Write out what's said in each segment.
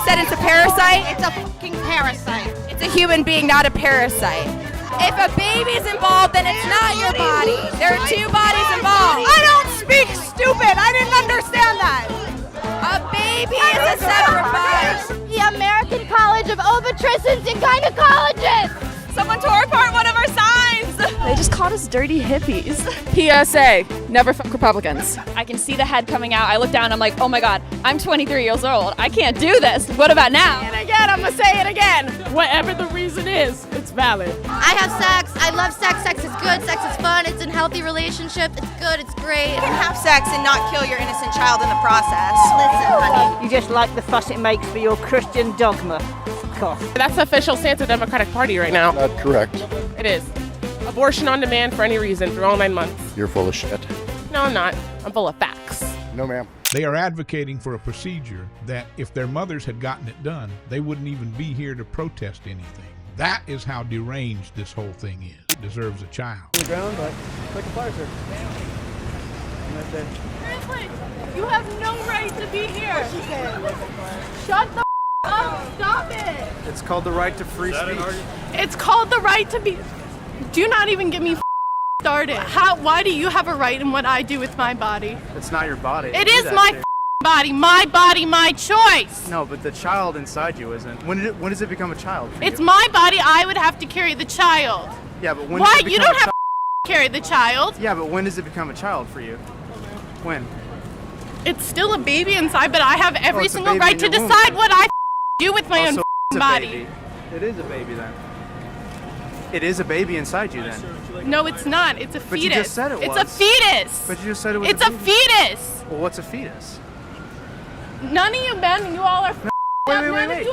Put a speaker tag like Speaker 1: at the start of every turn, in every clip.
Speaker 1: said it's a parasite?
Speaker 2: It's a fucking parasite.
Speaker 1: It's a human being, not a parasite. If a baby's involved, then it's not your body. There are two bodies involved.
Speaker 2: I don't speak stupid. I didn't understand that.
Speaker 1: A baby is a separate body.
Speaker 3: The American College of Obstetricians and Gynecologists.
Speaker 1: Someone tore apart one of our signs.
Speaker 4: They just called us dirty hippies.
Speaker 5: PSA, never fuck Republicans.
Speaker 4: I can see the head coming out. I look down, I'm like, oh my God, I'm 23 years old. I can't do this. What about now?
Speaker 5: And again, I'm gonna say it again. Whatever the reason is, it's valid.
Speaker 3: I have sex. I love sex. Sex is good. Sex is fun. It's in healthy relationships. It's good. It's great.
Speaker 2: You can have sex and not kill your innocent child in the process.
Speaker 3: Listen, honey.
Speaker 6: You just like the fuss it makes for your Christian dogma.
Speaker 5: That's the official stance of the Democratic Party right now.
Speaker 7: Not correct.
Speaker 5: It is. Abortion on demand for any reason through all 9 months.
Speaker 7: You're full of shit.
Speaker 5: No, I'm not. I'm full of facts.
Speaker 7: No, ma'am.
Speaker 8: They are advocating for a procedure that if their mothers had gotten it done, they wouldn't even be here to protest anything. That is how deranged this whole thing is. It deserves a child.
Speaker 9: On the ground, like a fire sir.
Speaker 4: Seriously, you have no right to be here. Shut the up. Stop it.
Speaker 9: It's called the right to free speech.
Speaker 4: It's called the right to be. Do not even get me started. Why do you have a right in what I do with my body?
Speaker 9: It's not your body.
Speaker 4: It is my body, my choice.
Speaker 9: No, but the child inside you isn't. When does it become a child?
Speaker 4: It's my body. I would have to carry the child.
Speaker 9: Yeah, but when
Speaker 4: Why?
Speaker 9: does it
Speaker 4: You
Speaker 9: become
Speaker 4: don't have to carry the child.
Speaker 9: Yeah, but when does it become a child for you? When?
Speaker 4: It's still a baby inside, but I have every
Speaker 9: it's a
Speaker 4: single
Speaker 9: baby
Speaker 4: right
Speaker 9: in
Speaker 4: to
Speaker 9: your womb,
Speaker 4: decide
Speaker 9: then.
Speaker 4: what I do with my own
Speaker 9: So it's a
Speaker 4: body.
Speaker 9: baby. It is a baby then. It is a baby inside you then.
Speaker 4: No, it's not. It's a fetus.
Speaker 9: But you just said it
Speaker 4: It's
Speaker 9: was.
Speaker 4: a fetus.
Speaker 9: But you just said it was
Speaker 4: It's a
Speaker 9: baby.
Speaker 4: fetus.
Speaker 9: Well, what's a fetus?
Speaker 4: None of you men, you all are
Speaker 9: Wait.
Speaker 4: None of you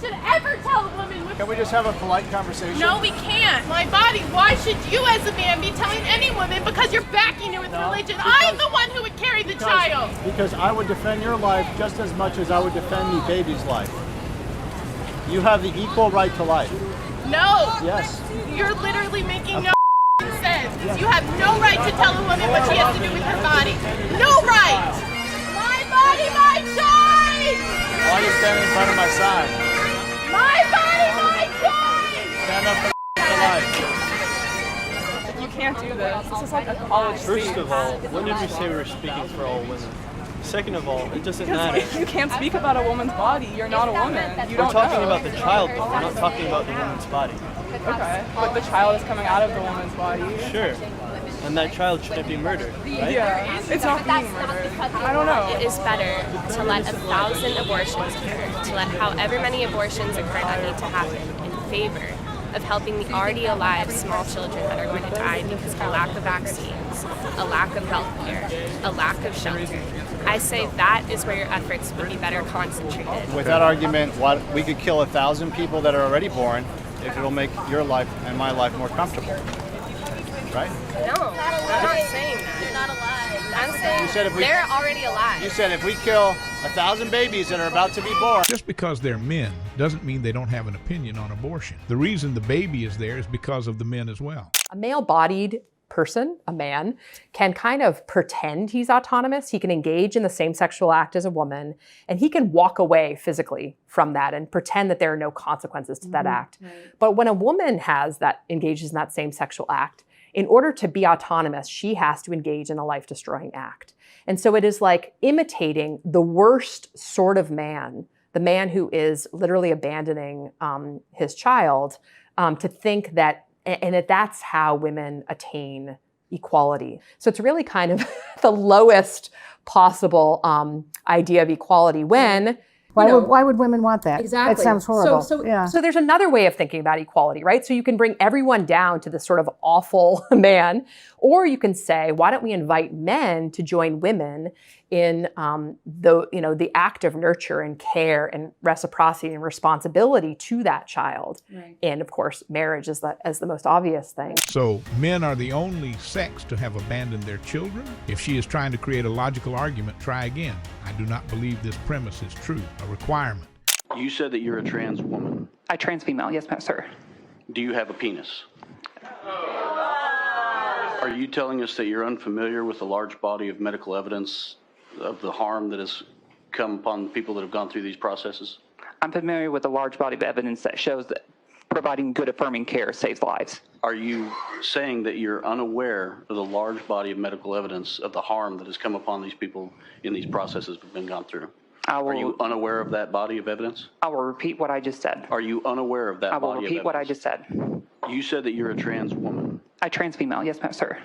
Speaker 4: should ever tell a woman what
Speaker 9: Can we just have a polite conversation?
Speaker 4: No, we can't. My body. Why should you as a man be telling any woman because you're backing it with religion? I'm the one who would carry the child.
Speaker 10: Because I would defend your life just as much as I would defend the baby's life. You have the equal right to life.
Speaker 4: No.
Speaker 10: Yes.
Speaker 4: You're literally making no sense. You have no right to tell a woman what she has to do with her body. No right. My body, my choice.
Speaker 10: Why are you standing in front of my side?
Speaker 4: My body, my choice.
Speaker 10: Stand up for life.
Speaker 5: You can't do this. This is like a college
Speaker 10: First
Speaker 5: speech.
Speaker 10: of all, when did we say we were speaking for all women? Second of all, it doesn't matter.
Speaker 5: You can't speak about a woman's body. You're not a woman. You
Speaker 10: We're
Speaker 5: don't
Speaker 10: talking
Speaker 5: know.
Speaker 10: about the child, though. We're not talking about the woman's body.
Speaker 5: Okay, but the child is coming out of the woman's body.
Speaker 10: Sure. And that child shouldn't be murdered, right?
Speaker 5: Yeah, it's not being murdered. I don't know.
Speaker 11: It is better to let 1,000 abortions occur, to let however many abortions occur that need to happen in favor of helping the already alive small children that are going to die because of a lack of vaccines, a lack of health care, a lack of shelter. I say that is where your efforts would be better concentrated.
Speaker 10: With that argument, we could kill 1,000 people that are already born if it'll make your life and my life more comfortable. Right?
Speaker 11: No, I'm not saying that. You're not alive. I'm saying
Speaker 10: You said if we-
Speaker 11: they're already alive.
Speaker 10: You said if we kill 1,000 babies that are about to be born.
Speaker 8: Just because they're men doesn't mean they don't have an opinion on abortion. The reason the baby is there is because of the men as well.
Speaker 12: A male-bodied person, a man, can kind of pretend he's autonomous. He can engage in the same sexual act as a woman, and he can walk away physically from that and pretend that there are no consequences to that act. Right. But when a woman engages in that same sexual act, in order to be autonomous, she has to engage in a life-destroying act. And so it is like imitating the worst sort of man, the man who is literally abandoning his child, to think that, and that's how women attain equality. So it's really kind of the lowest possible idea of equality when
Speaker 2: Why would women want that?
Speaker 12: Exactly.
Speaker 2: That sounds horrible.
Speaker 12: So there's another way of thinking about equality, right? So you can bring everyone down to this sort of awful man, or you can say, why don't we invite men to join women in the act of nurture and care and reciprocity and responsibility to that child. Right. And of course, marriage is the most obvious thing.
Speaker 8: So men are the only sex to have abandoned their children? If she is trying to create a logical argument, try again. I do not believe this premise is true, a requirement.
Speaker 13: You said that you're a trans woman.
Speaker 14: Trans female, yes, sir.
Speaker 13: Do you have a penis? Are you telling us that you're unfamiliar with the large body of medical evidence of the harm that is come upon people that have gone through these processes?
Speaker 7: I'm familiar with a large body of evidence that shows that providing good affirming care saves lives.
Speaker 13: Are you saying that you're unaware of the large body of medical evidence of the harm that has come upon these people in these processes that have been gone through? Are you unaware of that body of evidence?
Speaker 7: I will repeat what I just said.
Speaker 13: Are you unaware of that body of evidence?
Speaker 7: I will repeat what I just said.
Speaker 13: You said that you're a trans woman.
Speaker 7: I trans female, yes, ma'am, sir.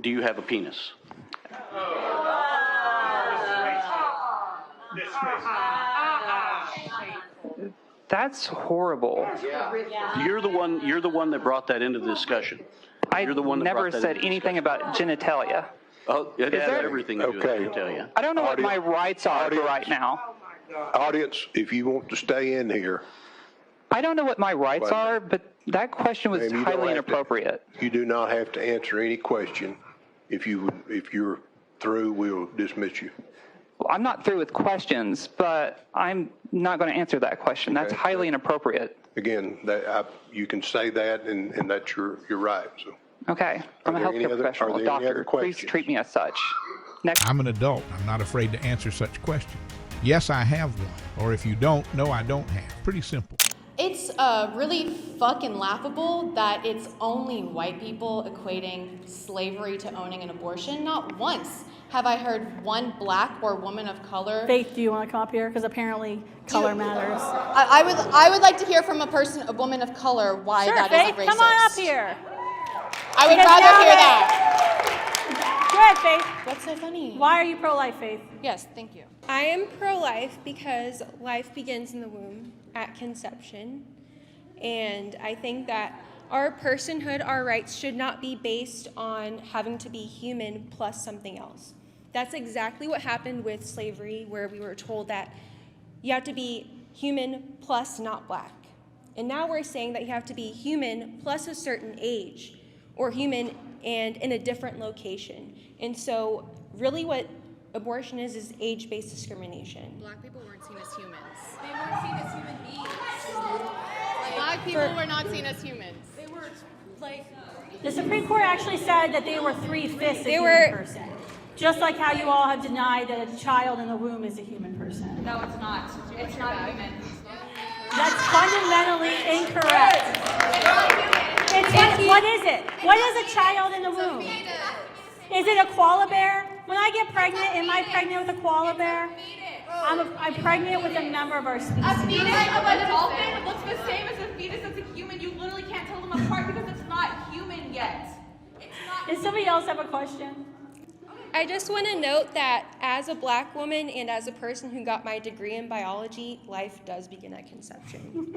Speaker 13: Do you have a penis?
Speaker 7: That's horrible.
Speaker 13: You're the one that brought that into the discussion.
Speaker 7: You're the one that never said anything about genitalia.
Speaker 13: Oh, it has everything to do with genitalia.
Speaker 7: I don't know what my rights are right now.
Speaker 14: Audience, if you want to stay in here.
Speaker 7: I don't know what my rights are, but that question was highly inappropriate.
Speaker 14: You do not have to answer any question. If you're through, we'll dismiss you.
Speaker 7: Well, I'm not through with questions, but I'm not going to answer that question. That's highly inappropriate.
Speaker 14: Again, you can say that, and that's your right. So.
Speaker 7: Okay. I'm a healthcare professional, a doctor. Please treat me as such. Next.
Speaker 8: I'm an adult. I'm not afraid to answer such questions. Yes, I have one. Or if you don't, no, I don't have. Pretty simple.
Speaker 15: It's really fucking laughable that it's only white people equating slavery to owning an abortion. Not once have I heard one black or woman of color.
Speaker 16: Faith, do you want to come up here? Because apparently color matters.
Speaker 15: I would like to hear from a woman of color why
Speaker 16: sure,
Speaker 15: that
Speaker 16: Faith,
Speaker 15: is racist.
Speaker 16: Come on up here.
Speaker 15: I would rather hear that.
Speaker 16: Go ahead, Faith.
Speaker 15: What's so funny?
Speaker 16: Why are you pro-life, Faith?
Speaker 15: Yes, thank you.
Speaker 17: I am pro-life because life begins in the womb at conception. And I think that our personhood, our rights should not be based on having to be human plus something else. That's exactly what happened with slavery, where we were told that you have to be human plus not black. And now we're saying that you have to be human plus a certain age, or human and in a different location. And so really what abortion is age-based discrimination.
Speaker 1: Black people weren't seen as humans.
Speaker 4: They weren't seen as human beings. Black people were not seen as humans. They were like...
Speaker 16: The Supreme Court actually said that they were 3/5 a human person. Just like how you all have denied that a child in the womb is a human person.
Speaker 4: No, it's not. It's not human.
Speaker 16: That's fundamentally incorrect. What is it? What is a child in the womb? Is it a koala bear? When I get pregnant, am I pregnant with a koala bear? I'm pregnant with a member of our species.
Speaker 4: A fetus of a dolphin looks the same as a fetus that's a human. You literally can't tell them apart because it's not human yet.
Speaker 16: Does somebody else have a question?
Speaker 17: I just want to note that as a black woman and as a person who got my degree in biology, life does begin at conception.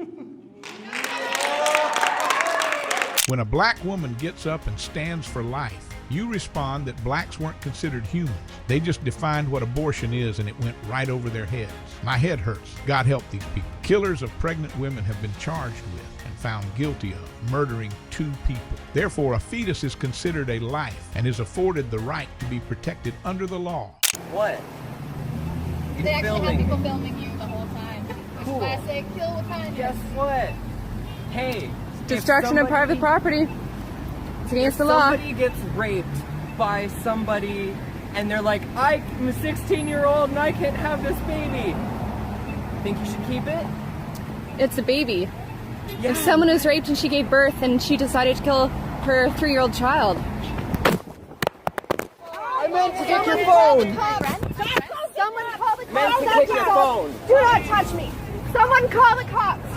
Speaker 8: When a black woman gets up and stands for life, you respond that blacks weren't considered humans. They just defined what abortion is and it went right over their heads. My head hurts. God help these people. Killers of pregnant women have been charged with and found guilty of murdering 2 people. Therefore, a fetus is considered a life and is afforded the right to be protected under the law.
Speaker 18: What?
Speaker 4: They actually have people filming you the whole time.
Speaker 18: Cool.
Speaker 4: Classic kill with kindness.
Speaker 18: Guess what? Hey.
Speaker 1: Destruction of private property. It's against the law.
Speaker 18: Somebody gets raped by somebody and they're like, I'm a 16-year-old and I can't have this baby. Think you should keep it?
Speaker 1: It's a baby.
Speaker 18: Yeah.
Speaker 1: If someone was raped and she gave birth and she decided to kill her 3-year-old child.
Speaker 18: I meant to get your phone.
Speaker 4: Someone call the cops.
Speaker 18: Meant to take your phone.
Speaker 4: Do not touch me. Someone call the cops.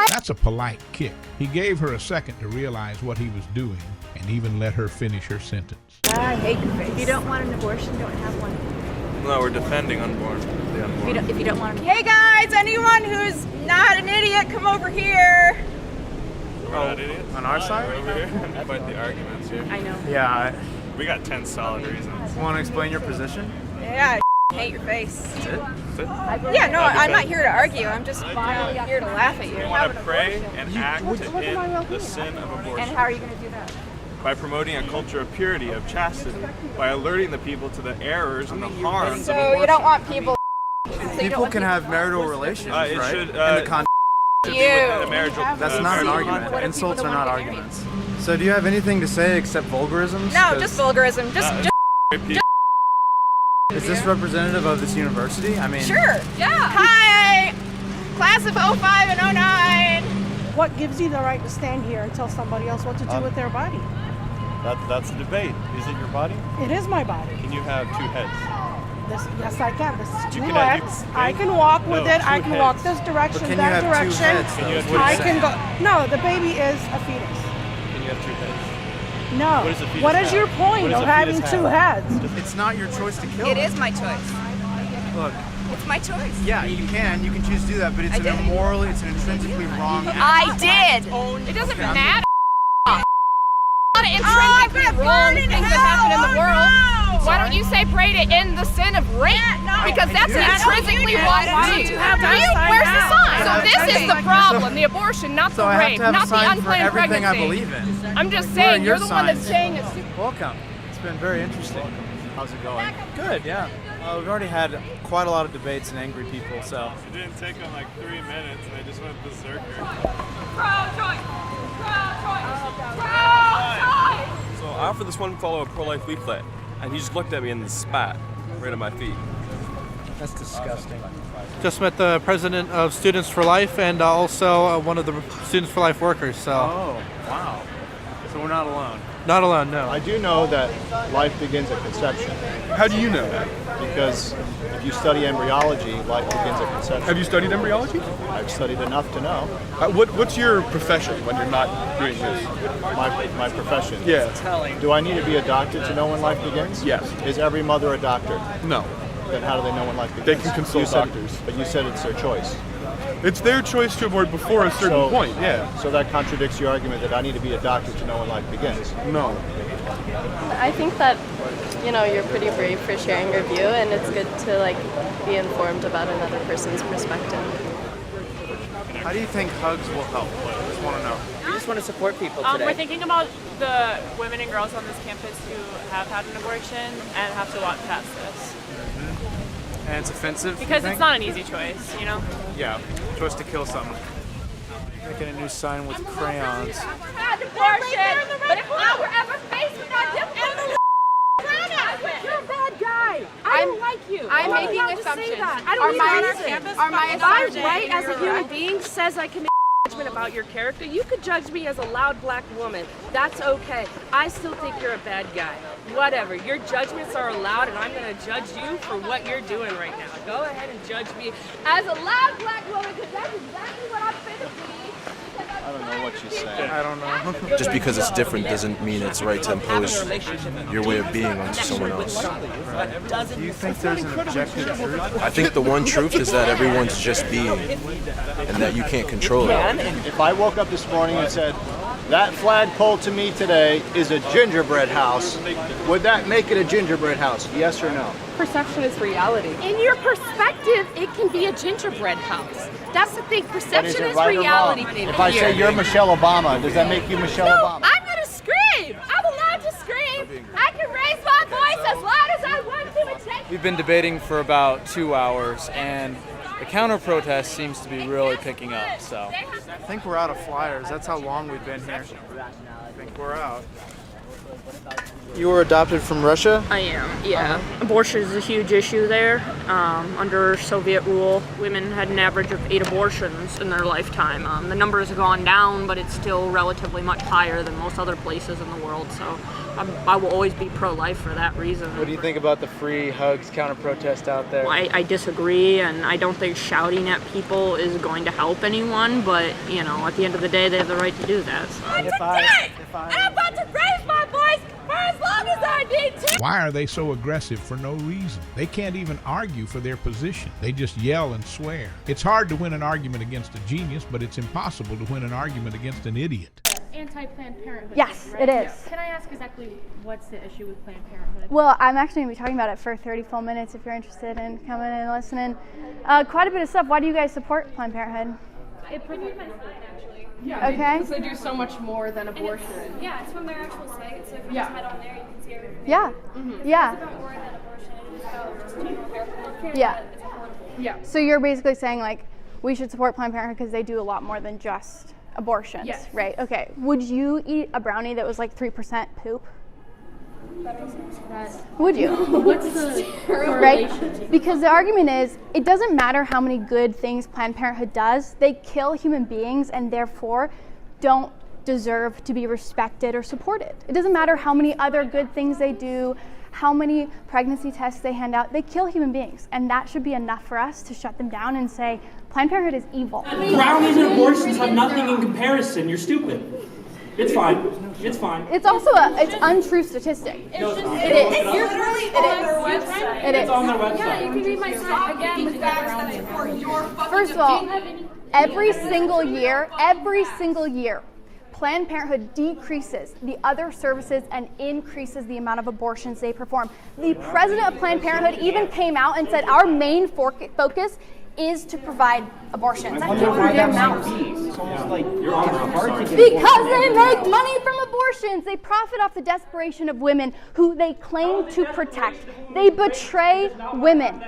Speaker 8: That's a polite kick. He gave her a second to realize what he was doing and even let her finish her sentence.
Speaker 2: I hate your face. If you don't want an abortion, don't have one.
Speaker 19: No, we're defending unborn. The unborn.
Speaker 2: If you don't want to. Hey guys, anyone who's not an idiot, come over here.
Speaker 19: We're not idiots. On our side? Over here. Quite the arguments here.
Speaker 2: I know.
Speaker 19: Yeah. We got 10 solid reasons.
Speaker 9: Want to explain your position?
Speaker 2: Yeah, I hate your face.
Speaker 19: That's it? That's it?
Speaker 2: Yeah, no, I'm not here to argue. I'm just here to laugh at you.
Speaker 19: We want to pray and act to end the sin of abortion.
Speaker 2: And how are you going to do that?
Speaker 19: By promoting a culture of purity, of chastity, by alerting the people to the errors and the harms of abortion.
Speaker 2: So you don't want people.
Speaker 9: People can have marital relations, right?
Speaker 19: Should,
Speaker 9: in the context.
Speaker 19: That's
Speaker 9: not an argument. Insults are not arguments. So do you have anything to say except vulgarisms?
Speaker 2: No, just vulgarism. Just
Speaker 9: Is this representative of this university? I mean,
Speaker 2: Sure.
Speaker 1: Yeah.
Speaker 2: Hi, class of 05 and 09.
Speaker 16: What gives you the right to stand here and tell somebody else what to do with their body?
Speaker 10: That's the debate. Is it your body?
Speaker 16: It is my body.
Speaker 10: Can you have two heads?
Speaker 16: Yes, I can. This is two
Speaker 10: can
Speaker 16: legs. I can walk with it. I can walk this direction,
Speaker 9: But can
Speaker 16: that
Speaker 9: you have
Speaker 16: direction.
Speaker 9: two heads, though?
Speaker 10: Can you have
Speaker 9: What
Speaker 16: I
Speaker 9: is
Speaker 16: can
Speaker 9: that?
Speaker 16: go. No, the baby is a fetus.
Speaker 10: Can you have two heads?
Speaker 16: No.
Speaker 10: What is a fetus
Speaker 16: What is
Speaker 10: have?
Speaker 16: your point
Speaker 10: What does
Speaker 16: of
Speaker 10: a
Speaker 16: having
Speaker 10: fetus
Speaker 16: two
Speaker 10: have?
Speaker 16: heads?
Speaker 9: It's not your choice to kill.
Speaker 2: It is my choice.
Speaker 9: Look,
Speaker 2: It's my choice.
Speaker 9: yeah, you can choose to do that, but it's an immorally, it's an intrinsically wrong act.
Speaker 2: I did.
Speaker 1: It doesn't
Speaker 9: Okay,
Speaker 1: matter. A lot of
Speaker 2: I'm
Speaker 1: intrinsically
Speaker 2: gonna
Speaker 1: wrong
Speaker 2: burn in
Speaker 1: things that
Speaker 2: hell.
Speaker 1: happen in the
Speaker 2: Oh,
Speaker 1: world.
Speaker 2: no.
Speaker 1: Why don't you say pray to end the sin of rape? Because that's an intrinsically wrong
Speaker 16: Why don't
Speaker 1: thing.
Speaker 16: you have that sign
Speaker 1: Where's the
Speaker 16: now?
Speaker 1: sign? So this is the problem: the abortion, not
Speaker 9: So
Speaker 1: the
Speaker 9: I have
Speaker 1: rape,
Speaker 9: to have a
Speaker 1: not the
Speaker 9: sign for
Speaker 1: unplanned
Speaker 9: everything
Speaker 1: pregnancy.
Speaker 9: I believe in.
Speaker 1: I'm just
Speaker 9: Where are
Speaker 1: saying,
Speaker 9: your
Speaker 1: you're the one that's
Speaker 9: signs?
Speaker 1: saying it's.
Speaker 9: Welcome. It's been very interesting.
Speaker 10: How's it going?
Speaker 9: Good, yeah. We've already had quite a lot of debates and angry people, so.
Speaker 19: It didn't take them like 3 minutes, and they just went berserker.
Speaker 1: Pro-choice! Pro-choice! Pro-choice!
Speaker 20: So I offered this one fellow a pro-life leaflet, and he just looked at me and spat right at my feet.
Speaker 9: That's disgusting. Just met the president of Students for Life and also one of the Students for Life workers, so.
Speaker 10: Oh, wow. So we're not alone.
Speaker 9: Not alone, no.
Speaker 10: I do know that life begins at conception.
Speaker 20: How do you know that?
Speaker 10: Because if you study embryology, life begins at conception.
Speaker 20: Have you studied embryology?
Speaker 10: I've studied enough to know.
Speaker 20: What's your profession when you're not doing this?
Speaker 10: My profession.
Speaker 20: Yeah.
Speaker 10: Do I need to be a doctor to know when life begins?
Speaker 20: Yes.
Speaker 10: Is every mother a doctor?
Speaker 20: No.
Speaker 10: Then how do they know when life begins?
Speaker 20: They can consult
Speaker 10: You said-
Speaker 20: doctors.
Speaker 10: But you said it's their choice.
Speaker 20: It's their choice to abort before a certain point, yeah.
Speaker 10: So that contradicts your argument that I need to be a doctor to know when life begins.
Speaker 20: No.
Speaker 11: I think that, you're pretty brave for sharing your view, and it's good to, be informed about another person's perspective.
Speaker 9: How do you think hugs will help? I just want to know.
Speaker 5: We just want to support people today. We're thinking about the women and girls on this campus who have had an abortion and have to walk past this.
Speaker 9: And it's offensive?
Speaker 5: Because it's not an easy choice,
Speaker 9: Yeah, choice to kill someone. Making a new sign with crayons.
Speaker 1: Had abortion, but if I were ever faced with that, you're a bad guy. I don't like you. I'm making assumptions.
Speaker 16: I don't need on our campus.
Speaker 1: Are my
Speaker 16: My
Speaker 1: assumptions
Speaker 16: right as a human
Speaker 1: correct?
Speaker 16: being says I can make a judgment about your character. You could judge me as a loud black woman. That's okay. I still think you're a bad guy. Whatever. Your judgments are allowed, and I'm going to judge you for what you're doing right now. Go ahead and judge me as a loud black woman, because that's exactly what I'm finna be.
Speaker 10: I don't know what you say.
Speaker 9: I don't know.
Speaker 20: Just because it's different doesn't mean it's right to impose your way of being onto someone else.
Speaker 9: Do you think there's an objective truth?
Speaker 20: I think the one truth is that everyone's just being, and that you can't control it.
Speaker 10: If I woke up this morning and said, that flagpole to me today is a gingerbread house, would that make it a gingerbread house? Yes or no?
Speaker 16: Perception is reality. In your perspective, it can be a gingerbread house. That's the thing.
Speaker 10: But is
Speaker 16: Perception
Speaker 10: it
Speaker 16: is
Speaker 10: right or
Speaker 16: reality.
Speaker 10: wrong? If I say you're Michelle Obama, does that make you Michelle Obama?
Speaker 16: I'm gonna scream. I'm allowed to scream. I can raise my voice as loud as I want to and take.
Speaker 9: We've been debating for about 2 hours, and the counter-protest seems to be really picking up, so. I think we're out of flyers. That's how long we've been here. I think we're out. You were adopted from Russia?
Speaker 5: I am, yeah. Abortion is a huge issue there. Under Soviet rule, women had an average of 8 abortions in their lifetime. The numbers have gone down, but it's still relatively much higher than most other places in the world. So I will always be pro-life for that reason.
Speaker 9: What do you think about the free hugs counter-protest out there?
Speaker 5: I disagree, and I don't think shouting at people is going to help anyone, but, at the end of the day, they have the right to do that.
Speaker 1: I'm about to raise my voice for as long as I need to.
Speaker 8: Why are they so aggressive for no reason? They can't even argue for their position. They just yell and swear. It's hard to win an argument against a genius, but it's impossible to win an argument against an idiot.
Speaker 21: Anti-Planned Parenthood.
Speaker 22: Yes,
Speaker 21: right?
Speaker 22: it is.
Speaker 21: Can I ask exactly what's the issue with Planned Parenthood?
Speaker 22: Well, I'm actually going to be talking about it for 30 full minutes if you're interested in coming and listening. Quite a bit of stuff. Why do you guys support Planned Parenthood?
Speaker 21: It prevents actually.
Speaker 22: Yeah, okay.
Speaker 16: Because they do so much more than abortion.
Speaker 21: It's from their actual site, so if you
Speaker 16: Yeah.
Speaker 21: just head on there, you can see everything.
Speaker 22: Yeah. Yeah.
Speaker 21: It's about more than abortion. It's about just general health.
Speaker 22: Yeah.
Speaker 21: It's affordable.
Speaker 16: Yeah.
Speaker 22: So you're basically saying we should support Planned Parenthood because they do a lot more than just abortions,
Speaker 16: Yes.
Speaker 22: right? Okay. Would you eat a brownie that was 3% poop? Would you?
Speaker 21: What's the
Speaker 22: right? Because the argument is, it doesn't matter how many good things Planned Parenthood does, they kill human beings and therefore don't deserve to be respected or supported. It doesn't matter how many other good things they do, how many pregnancy tests they hand out, they kill human beings. And that should be enough for us to shut them down and say, Planned Parenthood is evil.
Speaker 3: Drowning and abortions have nothing in comparison. You're stupid. It's fine. It's fine.
Speaker 22: It's also it's untrue statistic.
Speaker 3: No, it's not.
Speaker 22: It is.
Speaker 21: You're really on their website.
Speaker 22: It is.
Speaker 3: It's on their website.
Speaker 21: Yeah, you can read my site again with facts that support your fucking
Speaker 22: First of all, every single year, Planned Parenthood decreases the other services and increases the amount of abortions they perform. The president of Planned Parenthood even came out and said our main focus is to provide abortions. That's their mouth.
Speaker 3: It's almost like you're hard to get
Speaker 22: Because they make money from abortions. They profit off the desperation of women who they claim to protect. They betray women.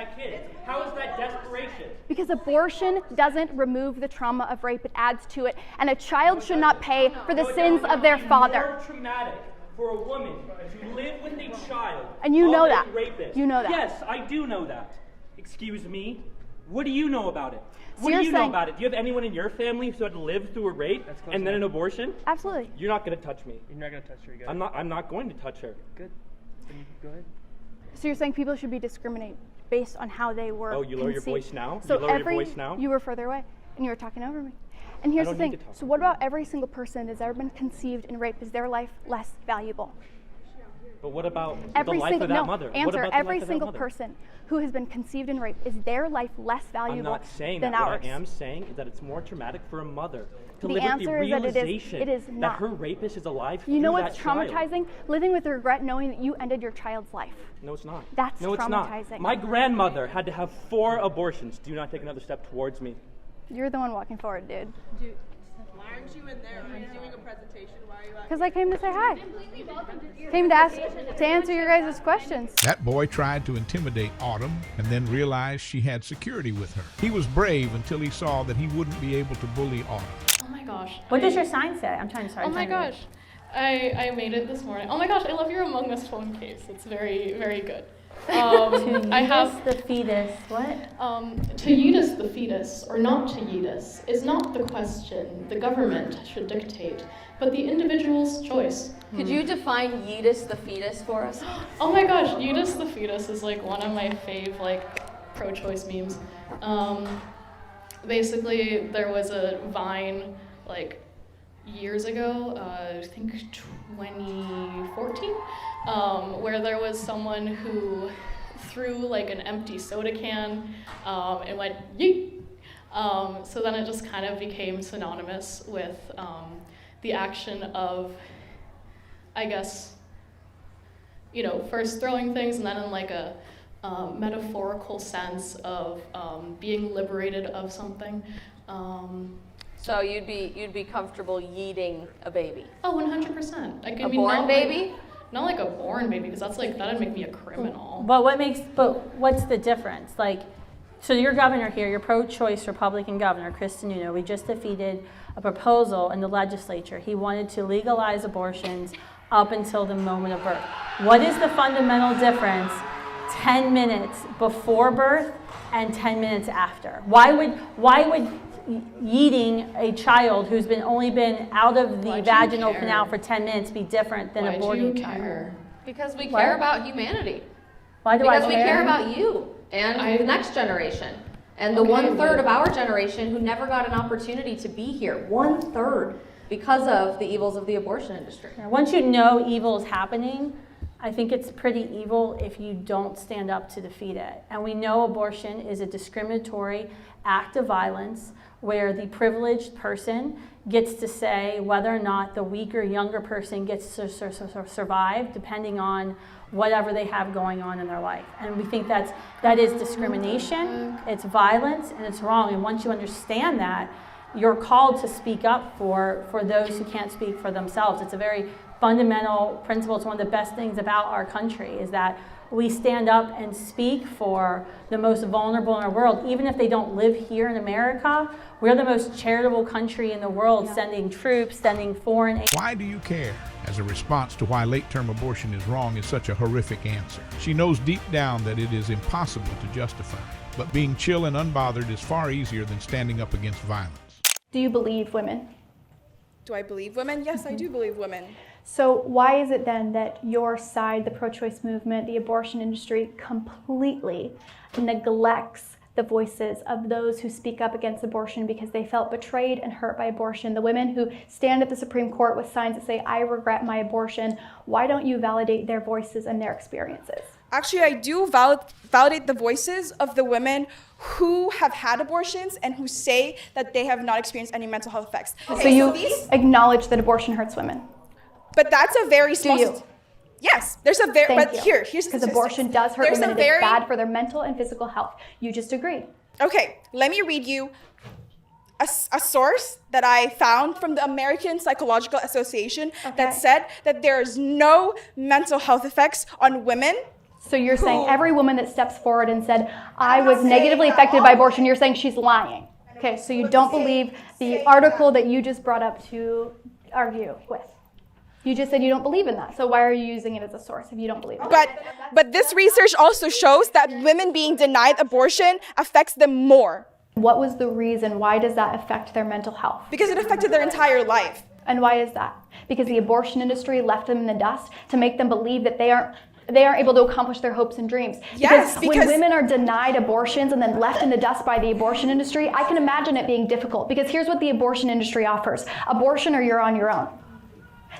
Speaker 3: How is that desperation?
Speaker 22: Because abortion doesn't remove the trauma of rape, it adds to it. And a child should not pay for the sins of their father.
Speaker 3: It's more traumatic for a woman to live with a child.
Speaker 22: And you know that.
Speaker 3: Rapist.
Speaker 22: You know that.
Speaker 3: Yes, I do know that. Excuse me. What do you know about it?
Speaker 22: So
Speaker 3: What do
Speaker 22: you're
Speaker 3: you know
Speaker 22: saying-
Speaker 3: about it? Do you have anyone in your family who had to live through a rape and then an abortion?
Speaker 22: Absolutely.
Speaker 3: You're not going to touch me.
Speaker 18: You're not going to touch her again.
Speaker 3: I'm not going to touch her.
Speaker 18: Good. Then you go ahead.
Speaker 22: So you're saying people should be discriminated based on how they were
Speaker 3: Oh, you lower your
Speaker 22: conceived.
Speaker 3: voice now?
Speaker 22: So
Speaker 3: You lower your voice now?
Speaker 22: You were further away, and you were talking over me. And here's
Speaker 3: I
Speaker 22: the
Speaker 3: don't need
Speaker 22: thing.
Speaker 3: to talk.
Speaker 22: So what about every single person that's ever been conceived in rape? Is their life less valuable?
Speaker 3: But what about
Speaker 22: Every
Speaker 3: the life
Speaker 22: single
Speaker 3: of that
Speaker 22: no.
Speaker 3: mother? What
Speaker 22: Answer.
Speaker 3: about the
Speaker 22: Every
Speaker 3: life of that
Speaker 22: single
Speaker 3: mother?
Speaker 22: person who has been conceived in rape, is their life less
Speaker 3: I'm
Speaker 22: valuable
Speaker 3: not saying
Speaker 22: than
Speaker 3: that.
Speaker 22: ours?
Speaker 3: What I am saying is that it's more traumatic for a mother to
Speaker 22: The
Speaker 3: live with the
Speaker 22: answer is that
Speaker 3: realization
Speaker 22: it is
Speaker 3: that
Speaker 22: not.
Speaker 3: her rapist is alive
Speaker 22: You know
Speaker 3: through
Speaker 22: what's
Speaker 3: that child.
Speaker 22: traumatizing? Living with the regret knowing that you ended your child's life.
Speaker 3: No, it's not.
Speaker 22: That's
Speaker 3: no, it's not.
Speaker 22: traumatizing.
Speaker 3: My grandmother had to have 4 abortions. Do not take another step towards me.
Speaker 22: You're the one walking forward, dude.
Speaker 4: Why aren't you in there? Are you doing a presentation? Why are you out?
Speaker 22: Because I came to say hi. Came to answer your guys' questions.
Speaker 8: That boy tried to intimidate Autumn and then realized she had security with her. He was brave until he saw that he wouldn't be able to bully Autumn.
Speaker 21: Oh my gosh.
Speaker 6: What does your sign say? I'm trying to start.
Speaker 21: Oh my gosh. I made it this morning. Oh my gosh, I love your Among Us phone case. It's very, very good. I have
Speaker 6: the fetus. What?
Speaker 21: To uterus the fetus or not to uterus is not the question the government should dictate, but the individual's choice.
Speaker 23: Could you define Yeetus the fetus for us?
Speaker 21: Oh my gosh, Yeetus the fetus is like one of my fave like pro-choice memes. Basically, there was a Vine like years ago, I think 2014, where there was someone who threw like an empty soda can and went yeet. So then it just kind of became synonymous with the action of, I guess, you know, first throwing things and then in like a metaphorical sense of being liberated of something.
Speaker 23: So you'd be comfortable yeeting a baby?
Speaker 21: Oh, 100%. Like,
Speaker 23: A born baby?
Speaker 21: Not like a born baby, because that's like that'd make me a criminal.
Speaker 6: But what's the difference? Like, so your governor here, your pro-choice Republican governor, Chris Sununu, we just defeated a proposal in the legislature. He wanted to legalize abortions up until the moment of birth. What is the fundamental difference 10 minutes before birth and 10 minutes after? Why would yeeting a child who's only been out of the vaginal canal for 10 minutes be different than aborting a child?
Speaker 23: Because we
Speaker 6: What?
Speaker 23: care about humanity.
Speaker 6: Why do I
Speaker 23: Because we
Speaker 6: care?
Speaker 23: care about you and the next generation. And the 1/3 of our generation who never got an opportunity to be here. 1/3 because of the evils of the abortion industry.
Speaker 6: Once you know evil is happening, I think it's pretty evil if you don't stand up to defeat it. And we know abortion is a discriminatory act of violence where the privileged person gets to say whether or not the weaker, younger person gets to survive depending on whatever they have going on in their life. And we think that is discrimination, it's violence, and it's wrong. And once you understand that, you're called to speak up for those who can't speak for themselves. It's a very fundamental principle. It's one of the best things about our country is that We stand up and speak for the most vulnerable in our world. Even if they don't live here in America, we're the most charitable country in the world, sending troops, sending foreign aid.
Speaker 8: Why do you care? As a response to why late-term abortion is wrong is such a horrific answer. She knows deep down that it is impossible to justify. But being chill and unbothered is far easier than standing up against violence.
Speaker 22: Do you believe women?
Speaker 2: Do I believe women? Yes, I do believe women.
Speaker 22: So why is it then that your side, the pro-choice movement, the abortion industry, completely neglects the voices of those who speak up against abortion because they felt betrayed and hurt by abortion? The women who stand at the Supreme Court with signs that say, I regret my abortion. Why don't you validate their voices and their experiences?
Speaker 2: Actually, I do validate the voices of the women who have had abortions and who say that they have not experienced any mental health effects.
Speaker 22: So you acknowledge that abortion hurts women?
Speaker 2: But that's a very small...
Speaker 22: Do you?
Speaker 2: Yes, there's a very...
Speaker 22: Thank
Speaker 2: But
Speaker 22: you.
Speaker 2: here's the
Speaker 22: Because abortion does hurt
Speaker 2: There's
Speaker 22: women
Speaker 2: a
Speaker 22: and it's
Speaker 2: very...
Speaker 22: bad for their mental and physical health. You just agreed.
Speaker 2: Okay, let me read you a source that I found from the American Psychological Association that said that there is no mental health effects on women.
Speaker 22: So you're saying every woman that steps forward and said, I was negatively affected by abortion, you're saying she's lying. Okay, so you don't believe the article that you just brought up to argue with. You just said you don't believe in that. So why are you using it as a source if you don't believe in it?
Speaker 2: But this research also shows that women being denied abortion affects them more.
Speaker 22: What was the reason? Why does that affect their mental health?
Speaker 2: Because it affected their entire life.
Speaker 22: And why is that? Because the abortion industry left them in the dust to make them believe that they aren't able to accomplish their hopes and dreams.
Speaker 2: Yes,
Speaker 22: because when women are denied abortions and then left in the dust by the abortion industry, I can imagine it being difficult. Because here's what the abortion industry offers. Abortion or you're on your own.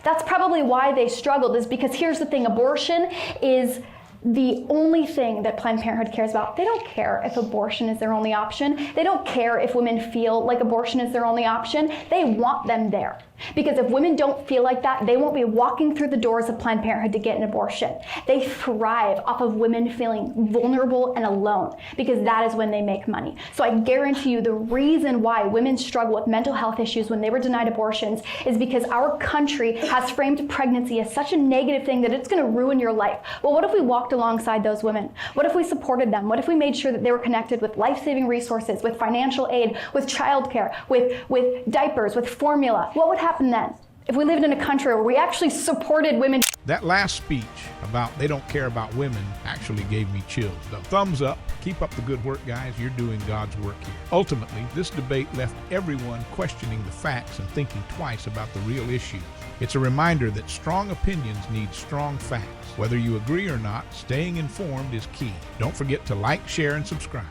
Speaker 22: That's probably why they struggled, is because here's the thing, abortion is the only thing that Planned Parenthood cares about. They don't care if abortion is their only option. They don't care if women feel like abortion is their only option. They want them there. Because if women don't feel like that, they won't be walking through the doors of Planned Parenthood to get an abortion. They thrive off of women feeling vulnerable and alone, because that is when they make money. So I guarantee you the reason why women struggle with mental health issues when they were denied abortions is because our country has framed pregnancy as such a negative thing that it's going to ruin your life. Well, what if we walked alongside those women? What if we supported them? What if we made sure that they were connected with life-saving resources, with financial aid, with childcare, with diapers, with formula? What would happen then if we lived in a country where we actually supported women?
Speaker 8: That last speech about they don't care about women actually gave me chills, though. Thumbs up. Keep up the good work, guys. You're doing God's work here. Ultimately, this debate left everyone questioning the facts and thinking twice about the real issues. It's a reminder that strong opinions need strong facts. Whether you agree or not, staying informed is key. Don't forget to like, share, and subscribe.